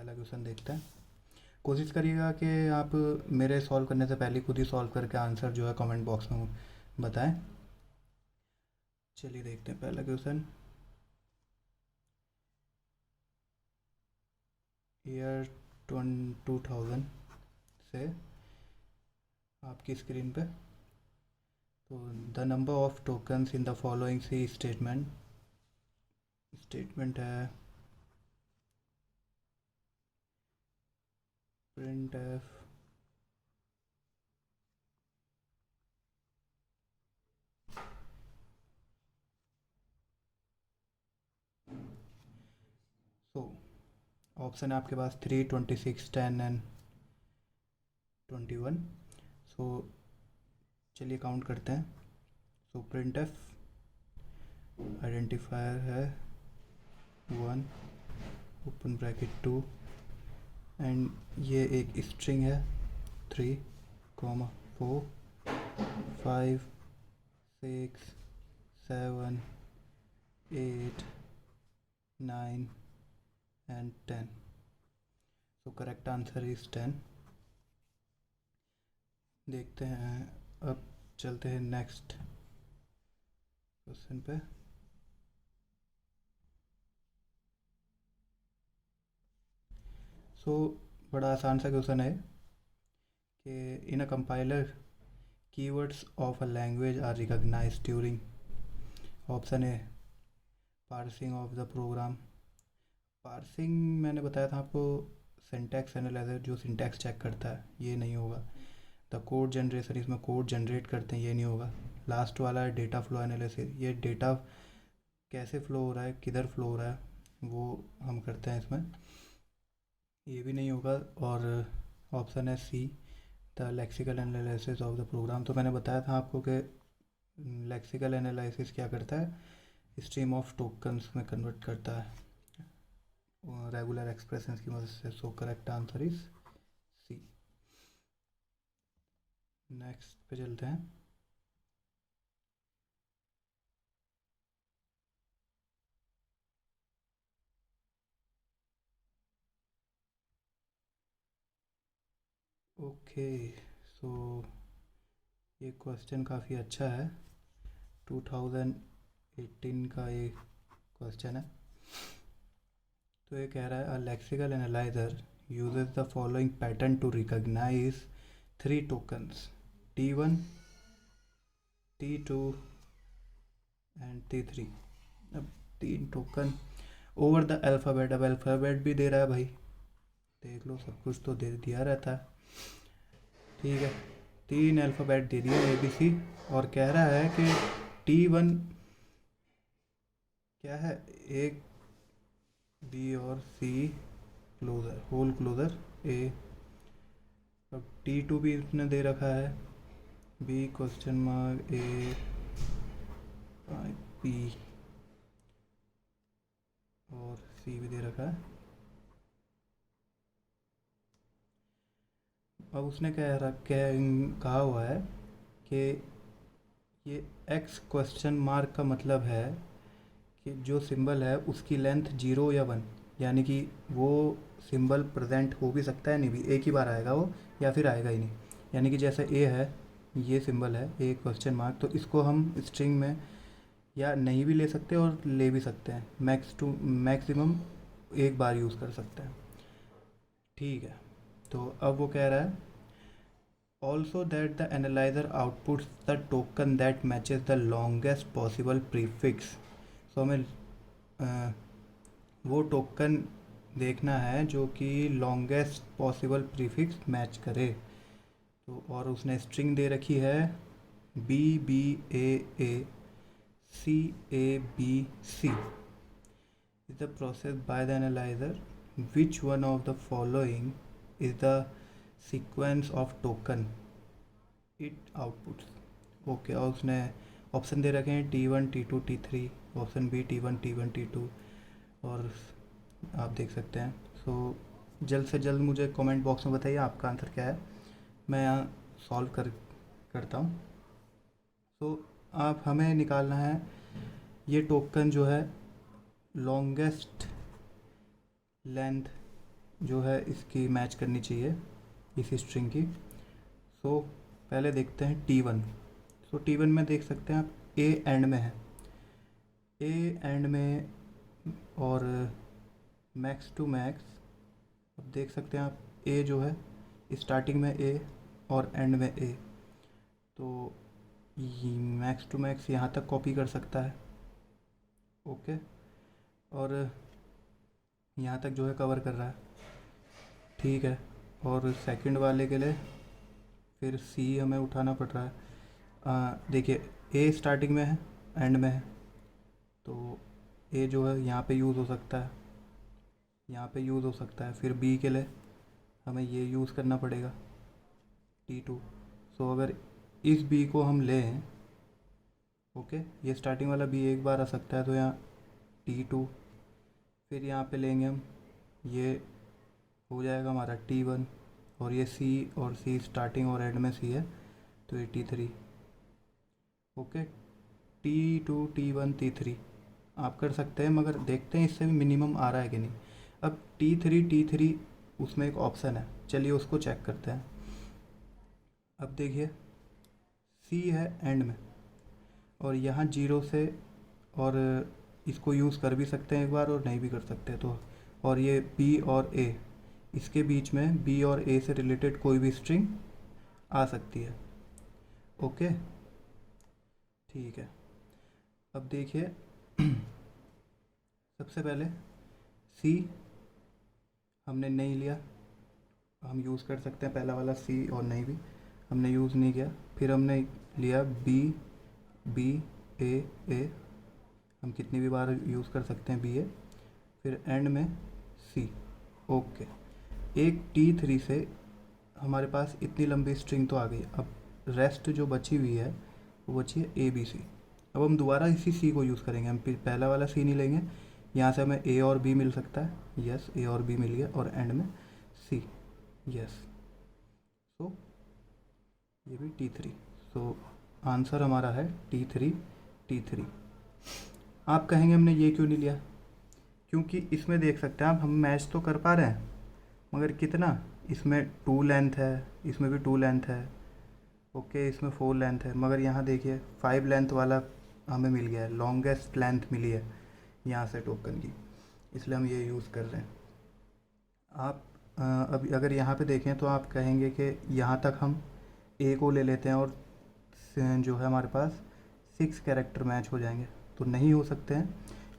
पहला क्वेश्चन देखते हैं। कोशिश करिएगा कि आप मेरे सॉल्व करने से पहले खुद ही सॉल्व करके आंसर जो है कमेंट बॉक्स में बताएं। चलिए देखते हैं पहला क्वेश्चन। ईयर 2000 से आपकी स्क्रीन पे। तो the number of tokens in the following C statement है प्रिंट एफ सो ऑप्शन है आपके पास 3, 26, 10 एंड 21। सो चलिए काउंट करते हैं। सो प्रिंट एफ आइडेंटिफायर है 1 ओपन ब्रैकेट 2 एंड ये एक स्ट्रिंग है 3, 4, 5, 6, 7, 8, 9 and 10. So correct answer is 10. देखते हैं, अब चलते हैं नेक्स्ट क्वेश्चन पे। सो बड़ा आसान सा क्वेश्चन है कि in a compiler keywords of a language are recognised during. Option A parsing of the program. Parsing मैंने बताया था आपको, सिंटैक्स एनालाइजर जो सिंटैक्स चेक करता है, ये नहीं होगा। द कोड जनरेशन, इसमें कोड जनरेट करते हैं, ये नहीं होगा। लास्ट वाला है डेटा फ्लो एनालिसिस, ये डेटा कैसे फ्लो हो रहा है, किधर फ्लो हो रहा है, वो हम करते हैं इसमें, ये भी नहीं होगा। और ऑप्शन है C the lexical analysis of the program. तो मैंने बताया था आपको कि लेक्सिकल एनालिसिस क्या करता है, स्ट्रीम ऑफ टोकन्स में कन्वर्ट करता है रेगुलर एक्सप्रेशंस की मदद से। So correct answer is C. Next पे चलते हैं। ओके, सो ये क्वेश्चन काफ़ी अच्छा है, 2018 का ये क्वेश्चन है। तो ये कह रहा है a lexical analyser uses the following pattern to recognise 3 tokens T1, T2 and T3। अब 3 टोकन ओवर द अल्फ़ाबेट, अब अल्फ़ाबेट भी दे रहा है भाई, देख लो सब कुछ तो दे दिया रहता है। ठीक है, 3 अल्फ़ाबेट दे दिए ABC, और कह रहा है कि T1 क्या है, एक बी और C closure, whole closure A. अब T2 भी इसने दे रखा है, B question mark A B, और सी भी दे रखा है। अब उसने कहा हुआ है कि ये एक्स क्वेश्चन मार्क का मतलब है कि जो सिंबल है उसकी लेंथ 0 या 1, यानी कि वो सिंबल प्रेजेंट हो भी सकता है, नहीं भी, एक ही बार आएगा वो, या फिर आएगा ही नहीं। यानी कि जैसे ए है, ये सिंबल है ए क्वेश्चन मार्क, तो इसको हम स्ट्रिंग में या नहीं भी ले सकते और ले भी सकते हैं, मैक्सिमम एक बार यूज़ कर सकते हैं। ठीक है, तो अब वो कह रहा है also that the analyzer outputs the token that matches the longest possible prefix। सो हमें वो टोकन देखना है जो कि लॉन्गेस्ट पॉसिबल प्रीफिक्स मैच करे। तो और उसने स्ट्रिंग दे रखी है BBAA CABC। is the process by the analyzer which one of the following is the sequence of token it outputs। Okay, और उसने ऑप्शन दे रखे हैं T1, T2, T3, option B T1, T1, T2, और आप देख सकते हैं। सो जल्द से जल्द मुझे कमेंट बॉक्स में बताइए आपका आंसर क्या है, मैं यहाँ सॉल्व करता हूँ। सो आप हमें निकालना है ये टोकन जो है लॉन्गेस्ट लेंथ जो है इसकी मैच करनी चाहिए इस स्ट्रिंग की। सो पहले देखते हैं T1। सो T1 में देख सकते हैं आप ए एंड में है, ए एंड में, और मैक्स टू मैक्स। अब देख सकते हैं आप ए जो है स्टार्टिंग में ए और एंड में ए, तो मैक्स टू मैक्स यहाँ तक कॉपी कर सकता है। ओके, और यहाँ तक जो है कवर कर रहा है, ठीक है। और सेकंड वाले के लिए फिर सी हमें उठाना पड़ रहा है। देखिए ए स्टार्टिंग में है, एंड में है, तो ए जो है यहाँ पे यूज़ हो सकता है, यहाँ पे यूज़ हो सकता है। फिर बी के लिए हमें ये यूज़ करना पड़ेगा T2। सो अगर इस बी को हम लें, ओके, ये स्टार्टिंग वाला बी एक बार आ सकता है, तो यहाँ T2। फिर यहाँ पे लेंगे हम, ये हो जाएगा हमारा T1, और ये सी, और सी स्टार्टिंग और एंड में सी है, तो ये T3। Okay, T2 T1 T3 आप कर सकते हैं, मगर देखते हैं इससे भी मिनिमम आ रहा है कि नहीं। अब T3 उसमें एक ऑप्शन है, चलिए उसको चेक करते हैं। अब देखिए सी है एंड में, और यहाँ 0 से, और इसको यूज़ कर भी सकते हैं एक बार और नहीं भी कर सकते, तो और ये बी और ए, इसके बीच में बी और ए से रिलेटेड कोई भी स्ट्रिंग आ सकती है। ओके, ठीक है। अब देखिए सबसे पहले सी हमने नहीं लिया, हम यूज़ कर सकते हैं पहला वाला सी, और नहीं भी हमने यूज़ नहीं किया। फिर हमने लिया बी, बी ए ए, हम कितनी भी बार यूज़ कर सकते हैं बी ए। फिर एंड में सी। ओके, एक T3 से हमारे पास इतनी लंबी स्ट्रिंग तो आ गई। अब रेस्ट जो बची हुई है वो बची है ए बी सी। अब हम दोबारा इसी सी को यूज़ करेंगे, हम पहला वाला सी नहीं लेंगे। यहाँ से हमें ए और बी मिल सकता है, यस, ए और बी मिल गया, और एंड में सी, यस। सो ये भी T3। सो आंसर हमारा है T3। आप कहेंगे हमने ये क्यों नहीं लिया, क्योंकि इसमें देख सकते हैं आप, हम मैच तो कर पा रहे हैं, मगर कितना, इसमें 2 लेंथ है, इसमें भी 2 लेंथ है, ओके, इसमें 4 लेंथ है, मगर यहाँ देखिए 5 लेंथ वाला हमें मिल गया है, लॉन्गेस्ट लेंथ मिली है यहाँ से टोकन की, इसलिए हम ये यूज़ कर रहे हैं। आप अब अगर यहाँ पे देखें तो आप कहेंगे कि यहाँ तक हम ए को ले लेते हैं और जो है हमारे पास 6 कैरेक्टर मैच हो जाएंगे, तो नहीं हो सकते हैं,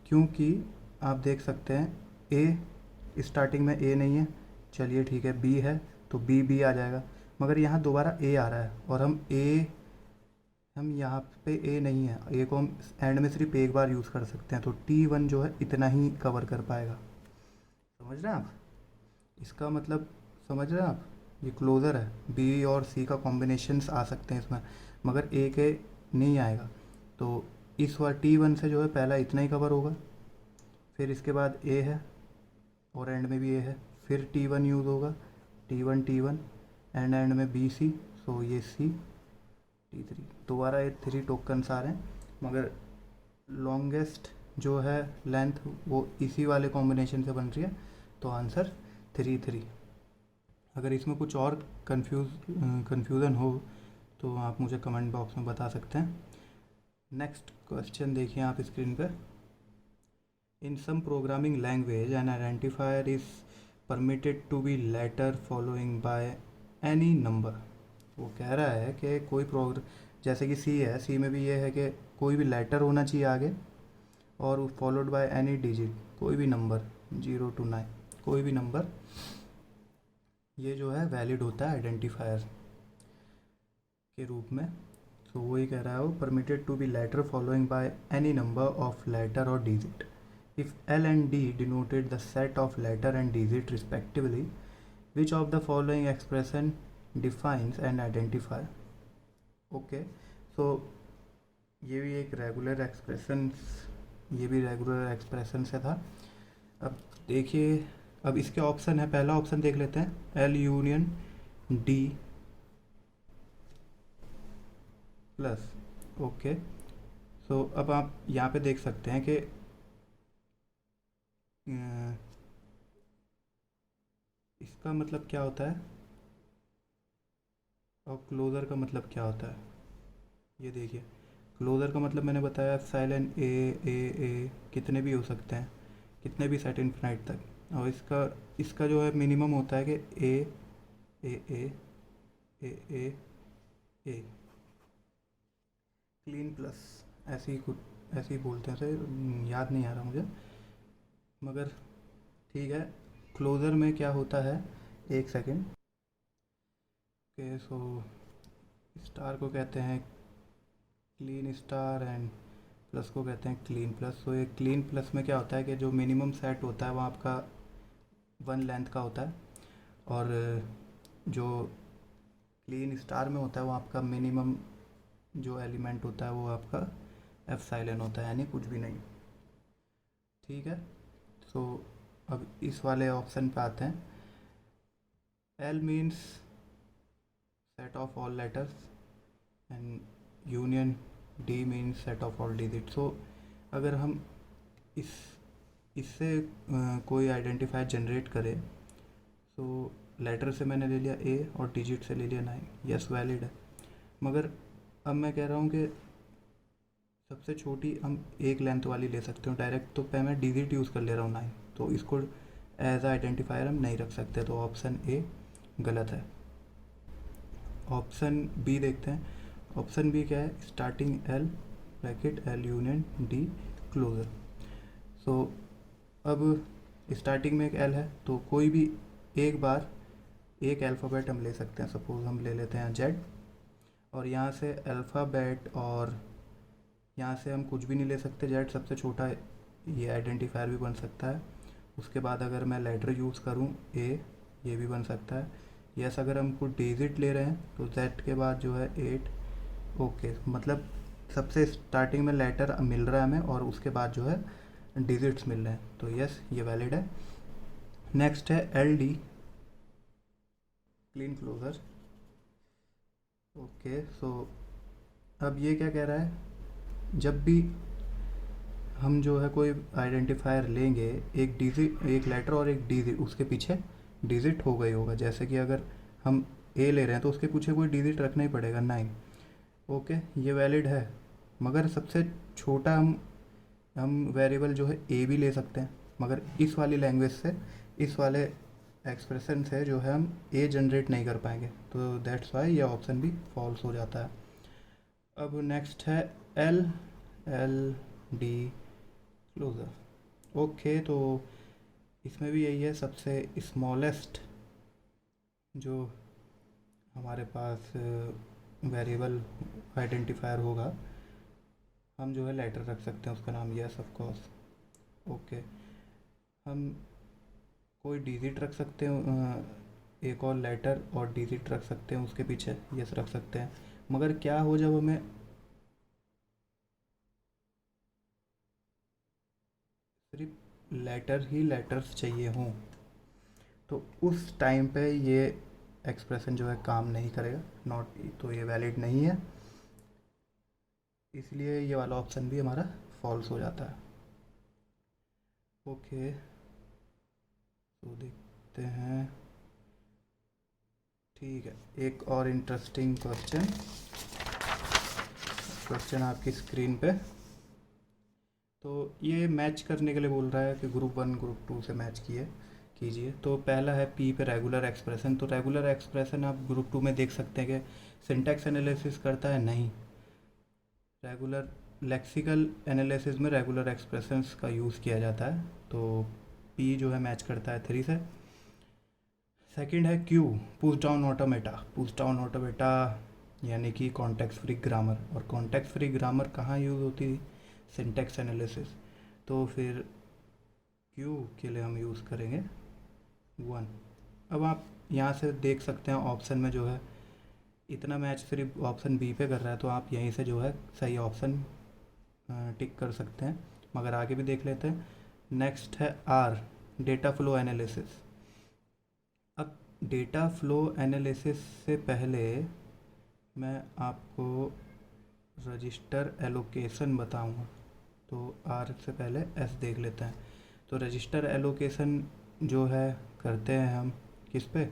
क्योंकि आप देख सकते हैं ए स्टार्टिंग में ए नहीं है, चलिए ठीक है, बी है तो बी आ जाएगा, मगर यहाँ दोबारा ए आ रहा है, और हम यहाँ पे ए नहीं है, ए को हम एंड में सिर्फ एक बार यूज़ कर सकते हैं, तो T1 जो है इतना ही कवर कर पाएगा। समझ रहे हैं आप इसका मतलब, समझ रहे हैं आप, ये क्लोज़र है, बी और सी का कॉम्बिनेशंस आ सकते हैं इसमें, मगर ए के नहीं आएगा। तो इस बार T1 से जो है पहला इतना ही कवर होगा, फिर इसके बाद ए है और एंड में भी ए है, फिर T1 यूज़ होगा, T1 एंड में बी सी, सो ये सी, T3, दोबारा ये 3 टोकन्स आ रहे हैं, मगर लॉन्गेस्ट जो है लेंथ वो इसी वाले कॉम्बिनेशन से बन रही है, तो आंसर 3। अगर इसमें कुछ और कन्फ्यूज़न हो तो आप मुझे कमेंट बॉक्स में बता सकते हैं। नेक्स्ट क्वेश्चन देखिए आप स्क्रीन पर। In some programming language an identifier is permitted to be letter following by any number. वो कह रहा है कि कोई जैसे कि सी है, सी में भी ये है कि कोई भी लेटर होना चाहिए आगे, और फॉलोड बाय एनी डिजिट, कोई भी नंबर 0 to 9, कोई भी नंबर, ये जो है वैलिड होता है आइडेंटिफायर के रूप में। तो वही कह रहा है वो, permitted to be letter following by any number of letter और digit if L and D denoted the set of letter and digit respectively, which of the following expression defines an identifier? Okay, so ये भी एक regular expression, ये भी regular expression से था। अब देखिए, अब इसके ऑप्शन है, पहला ऑप्शन देख लेते हैं, L union D plus. Okay, so अब आप यहाँ पे देख सकते हैं कि इसका मतलब क्या होता है और क्लोज़र का मतलब क्या होता है, ये देखिए। क्लोज़र का मतलब मैंने बताया साइलेंट ए कितने भी हो सकते हैं, कितने भी सेट इन्फिनाइट तक। और इसका इसका जो है मिनिमम होता है कि ए ए ए ए ए क्लीन प्लस, ऐसे ही कुछ ऐसे ही बोलते हैं सर, याद नहीं आ रहा मुझे, मगर ठीक है। क्लोज़र में क्या होता है, एक सेकंड। ओके, सो स्टार को कहते हैं क्लीन स्टार एंड प्लस को कहते हैं क्लीन प्लस। तो ये क्लीन प्लस में क्या होता है कि जो मिनिमम सेट होता है वो आपका 1 लेंथ का होता है, और जो क्लीन स्टार में होता है वो आपका मिनिमम जो एलिमेंट होता है वो आपका एफ साइलेंट होता है, यानी कुछ भी नहीं। ठीक है, सो अब इस वाले ऑप्शन पे आते हैं। L means set of all letters and union D means set of all digit. So अगर हम इस इससे कोई आइडेंटिफायर जनरेट करें, तो लेटर से मैंने ले लिया ए और डिजिट से ले लिया 9, यस वैलिड है। मगर अब मैं कह रहा हूँ कि सबसे छोटी हम एक लेंथ वाली ले सकते हो डायरेक्ट, तो पे मैं डिजिट यूज़ कर ले रहा हूँ 9, तो इसको एज आइडेंटिफायर हम नहीं रख सकते, तो ऑप्शन ए गलत है। ऑप्शन बी देखते हैं। ऑप्शन बी क्या है, starting L bracket L union D closure. So अब स्टार्टिंग में एक एल है, तो कोई भी एक बार एक अल्फ़ाबेट हम ले सकते हैं। सपोज हम ले लेते हैं जेड, और यहाँ से अल्फ़ाबेट, और यहाँ से हम कुछ भी नहीं ले सकते, जेड सबसे छोटा, ये आइडेंटिफायर भी बन सकता है। उसके बाद अगर मैं लेटर यूज़ करूँ ए, ये भी बन सकता है। यस अगर हम कुछ डिजिट ले रहे हैं तो जेड के बाद जो है 8। ओके, मतलब सबसे स्टार्टिंग में लेटर मिल रहा है हमें, और उसके बाद जो है डिजिट्स मिल रहे हैं, तो यस ये वैलिड है। नेक्स्ट है L D Kleene closure. Okay, so अब ये क्या कह रहा है, जब भी हम जो है कोई आइडेंटिफायर लेंगे, एक डिजिट, एक लेटर और एक डिजिट, उसके पीछे डिजिट हो गई होगा। जैसे कि अगर हम ए ले रहे हैं तो उसके पीछे कोई डिजिट रखना ही पड़ेगा 9। ओके, ये वैलिड है। मगर सबसे छोटा हम वेरिएबल जो है ए भी ले सकते हैं, मगर इस वाली लैंग्वेज से, इस वाले एक्सप्रेशन से जो है हम ए जनरेट नहीं कर पाएंगे, तो दैट्स वाई ये ऑप्शन भी फॉल्स हो जाता है। अब नेक्स्ट है L L D closure. Okay, तो इसमें भी यही है, सबसे स्मॉलेस्ट जो हमारे पास वेरिएबल आइडेंटिफायर होगा, हम जो है लेटर रख सकते हैं, उसका नाम यस ऑफ कोर्स। ओके, हम कोई डिजिट रख सकते हैं, एक और लेटर और डिजिट रख सकते हैं उसके पीछे, यस रख सकते हैं। मगर क्या हो जब हमें सिर्फ लेटर ही लेटर्स चाहिए हों, तो उस टाइम पे ये एक्सप्रेशन जो है काम नहीं करेगा, नॉट, तो ये वैलिड नहीं है, इसलिए ये वाला ऑप्शन भी हमारा फॉल्स हो जाता है। ओके, तो देखते हैं। ठीक है, एक और इंटरेस्टिंग क्वेश्चन आपकी स्क्रीन पे। तो ये मैच करने के लिए बोल रहा है कि ग्रुप 1 ग्रुप 2 से मैच कीजिए। तो पहला है पी पे रेगुलर एक्सप्रेशन। तो रेगुलर एक्सप्रेशन आप ग्रुप 2 में देख सकते हैं कि सिंटैक्स एनालिसिस करता है, नहीं। रेगुलर लेक्सिकल एनालिसिस में रेगुलर एक्सप्रेशंस का यूज़ किया जाता है, तो पी जो है मैच करता है 3 से। सेकंड है Q, push down automata. Push down automata यानी कि कॉन्टेक्स्ट फ्री ग्रामर, और कॉन्टेक्स्ट फ्री ग्रामर कहाँ यूज़ होती है, सिंटैक्स एनालिसिस। तो फिर क्यू के लिए हम यूज़ करेंगे 1। अब आप यहाँ से देख सकते हैं ऑप्शन में जो है इतना मैच सिर्फ ऑप्शन बी पे कर रहा है, तो आप यहीं से जो है सही ऑप्शन टिक कर सकते हैं, मगर आगे भी देख लेते हैं। नेक्स्ट है आर, डेटा फ्लो एनालिसिस। अब डेटा फ्लो एनालिसिस से पहले मैं आपको रजिस्टर एलोकेशन बताऊंगा, तो आर से पहले एस देख लेते हैं। तो रजिस्टर एलोकेशन जो है करते हैं हम किस पे,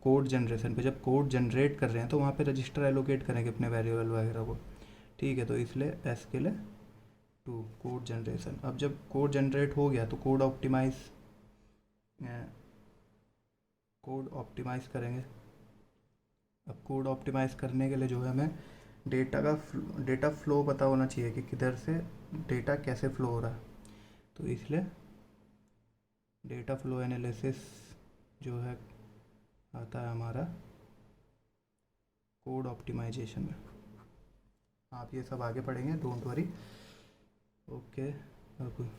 कोड जनरेशन पे। जब कोड जनरेट कर रहे हैं तो वहाँ पे रजिस्टर एलोकेट करेंगे अपने वेरिएबल वगैरह को, ठीक है। तो इसलिए एस के लिए 2 कोड जनरेशन। अब जब कोड जनरेट हो गया तो कोड ऑप्टिमाइज़ करेंगे। अब कोड ऑप्टिमाइज़ करने के लिए जो है हमें डेटा फ्लो पता होना चाहिए कि किधर से डेटा कैसे फ्लो हो रहा है। तो इसलिए डेटा फ्लो एनालिसिस जो है आता है हमारा कोड ऑप्टिमाइजेशन में। आप ये सब आगे पढ़ेंगे, डोंट वरी, ओके। अब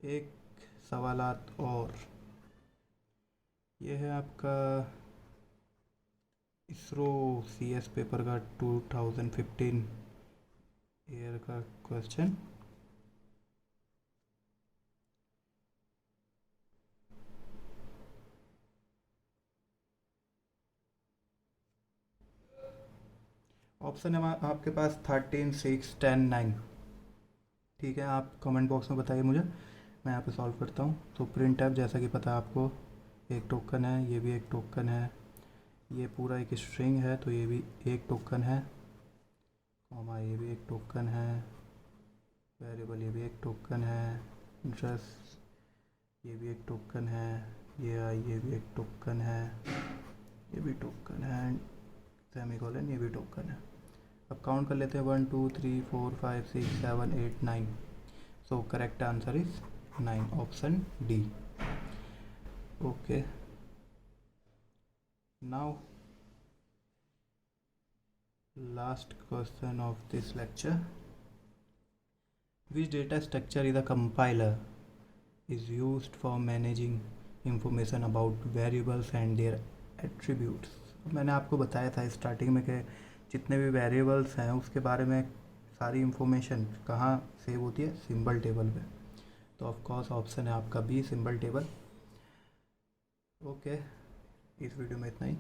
एक सवालात और, ये है आपका इसरो CS पेपर का 2015 ईयर का क्वेश्चन। ऑप्शन है आपके पास 13, 6, 10, 9, ठीक है। आप कमेंट बॉक्स में बताइए मुझे, मैं यहाँ पे सॉल्व करता हूँ। तो प्रिंट ऐप जैसा कि पता है आपको, एक टोकन है, ये भी एक टोकन है, ये पूरा एक स्ट्रिंग है तो ये भी एक टोकन है, कॉमा ये भी एक टोकन है, वेरिएबल ये भी एक टोकन है, ड्रेस ये भी एक टोकन है, ये भी एक टोकन है, ये भी टोकन है, सेमीकोलन ये भी टोकन है। अब काउंट कर लेते हैं 1 2 3 4 5 6 7 8 9। सो correct answer is 9, option D. Okay, now last question of this lecture. Which data structure is a compiler is used for managing information about variables and their attributes? मैंने आपको बताया था स्टार्टिंग में कि जितने भी वेरिएबल्स हैं उसके बारे में सारी इंफॉर्मेशन कहाँ सेव होती है, सिंबल टेबल पे। तो ऑफ कोर्स ऑप्शन है आपका बी, सिंबल टेबल। ओके, इस वीडियो में इतना ही।